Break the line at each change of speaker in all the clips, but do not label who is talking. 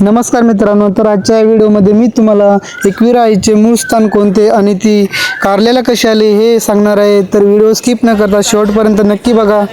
नमस्कार मित्रांनो, तर आजच्या व्हिडिओमध्ये मी तुम्हाला एकविरा आईचे मूळ स्थान कोणते आणि ती कारल्याला कशी आली हे सांगणार आहे. तर व्हिडिओ स्किप न करता शेवटपर्यंत नक्की बघा.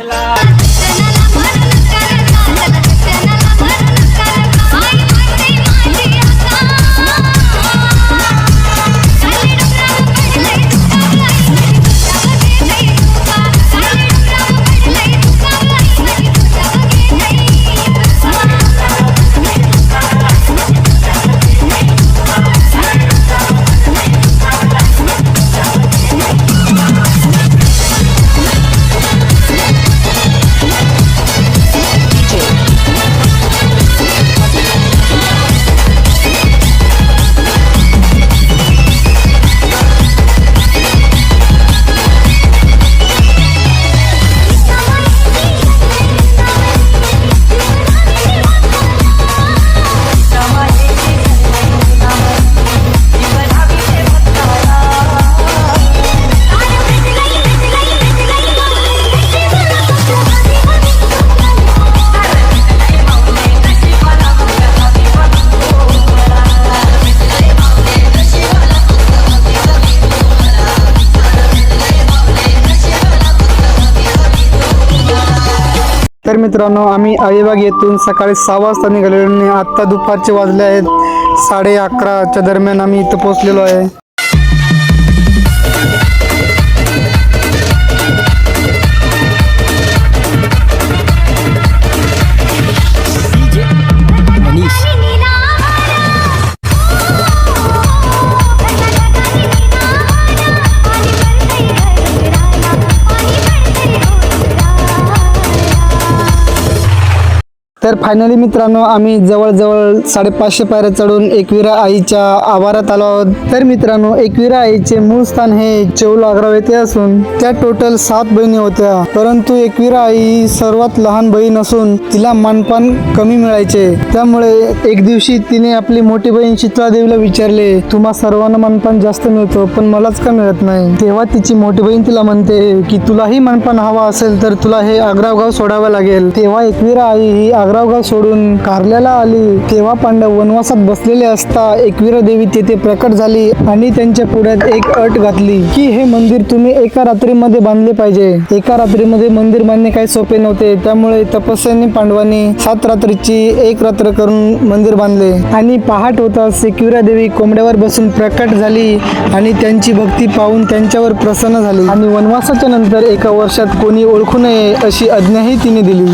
तर मित्रांनो, आम्ही अलिबाग येथून सकाळी 6 वाजता निघालेलो आणि आत्ता दुपारचे वाजले आहेत 11:30च्या दरम्यान आम्ही इथं पोहोचलेलो आहे. तर फायनली मित्रांनो, आम्ही जवळजवळ 550 पायऱ्या चढून एकविरा आईच्या आवारात आलो आहोत. तर मित्रांनो, एकविरा आईचे मूळ स्थान हे चौल आग्राव येथे असून त्या टोटल 7 बहिणी होत्या, परंतु एकविरा आई सर्वात लहान बहीण असून तिला मानपान कमी मिळायचे. त्यामुळे एक दिवशी तिने आपली मोठी बहीण शीतलादेवीला विचारले, तुम्हा सर्वांना मानपान जास्त मिळतो पण मलाच का मिळत नाही. तेव्हा तिची मोठी बहीण तिला म्हणते की तुलाही मानपान हवा असेल तर तुला हे आग्राव गाव सोडावं लागेल. तेव्हा एकविरा आई ही आग्राव गाव सोडून कारल्याला आली. तेव्हा पांडव वनवासात बसलेले असता एकविरा देवी तेथे प्रकट झाली आणि त्यांच्या पुढ्यात एक अट घातली की हे मंदिर तुम्ही एका रात्रीमध्ये बांधले पाहिजे. एका रात्रीमध्ये मंदिर बांधणे काही सोपे नव्हते, त्यामुळे तपस्याने पांडवांनी 7 रात्रीची 1 रात्र करून मंदिर बांधले. आणि पहाट होताच एकविरा देवी कोंबड्यावर बसून प्रकट झाली आणि त्यांची भक्ती पाहून त्यांच्यावर प्रसन्न झाली आणि वनवासाच्या नंतर एका वर्षात कोणी ओळखू नये अशी आज्ञाही तिने दिली.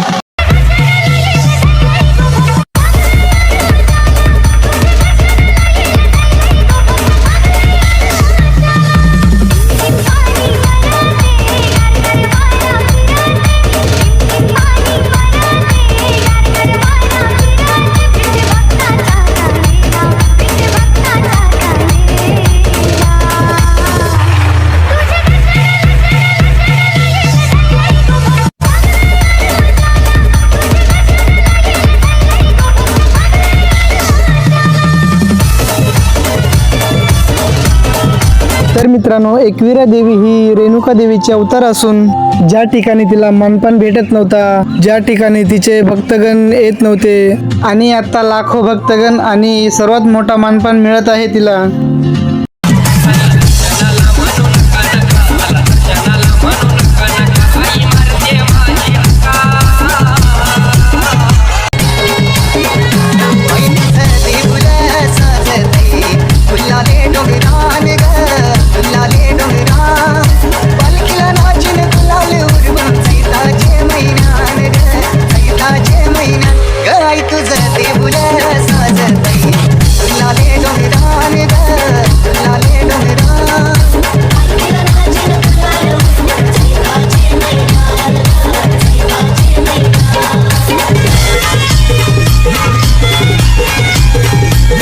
तर मित्रांनो, एकविरा देवी ही रेणुका देवीचे अवतार असून ज्या ठिकाणी तिला मानपान भेटत नव्हता, ज्या ठिकाणी तिचे भक्तगण येत नव्हते आणि आता लाखो भक्तगण आणि सर्वात मोठा मानपान मिळत आहे तिला.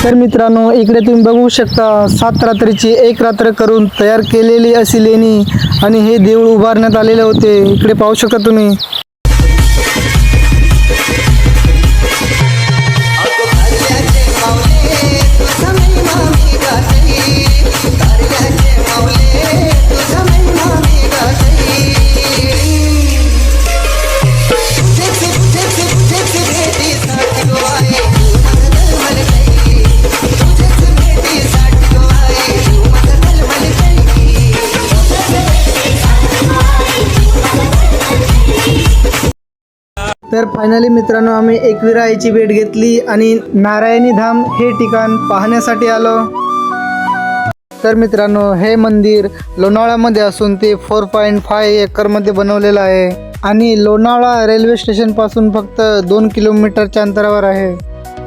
तर मित्रांनो, इकडे तुम्ही बघू शकता 7 रात्रीची 1 रात्र करून तयार केलेली अशी लेणी आणि हे देऊळ उभारण्यात आलेले होते. इकडे पाहू शकता तुम्ही. तर फायनली मित्रांनो आम्ही एकविरा आईची भेट घेतली आणि नारायणी धाम हे ठिकाण पाहण्यासाठी आलो. तर मित्रांनो हे मंदिर लोणावळ्यामध्ये असून ते 4.5 एकरमध्ये बनवलेलं आहे आणि लोणावळा रेल्वे स्टेशनपासून फक्त 2 किलोमीटरच्या अंतरावर आहे.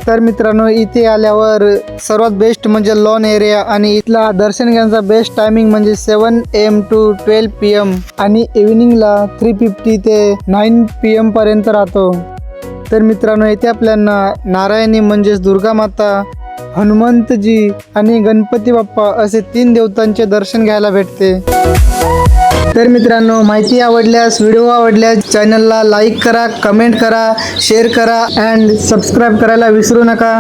तर मित्रांनो इथे आल्यावर सर्वात बेस्ट म्हणजे लॉन एरिया आणि इथला दर्शन घेण्याचा बेस्ट टायमिंग म्हणजे 7 AM to 12 PM आणि इव्हिनिंगला 3:50 ते 9 PM पर्यंत राहतो. तर मित्रांनो इथे आपल्याला नारायणी म्हणजेच दुर्गा माता, हनुमंतजी आणि गणपती बाप्पा असे 3 देवतांचे दर्शन घ्यायला भेटते. तर मित्रांनो माहिती आवडल्यास, व्हिडिओ आवडल्यास चॅनलला लाईक करा, कमेंट करा, शेअर करा अँड सबस्क्राईब करायला विसरू नका.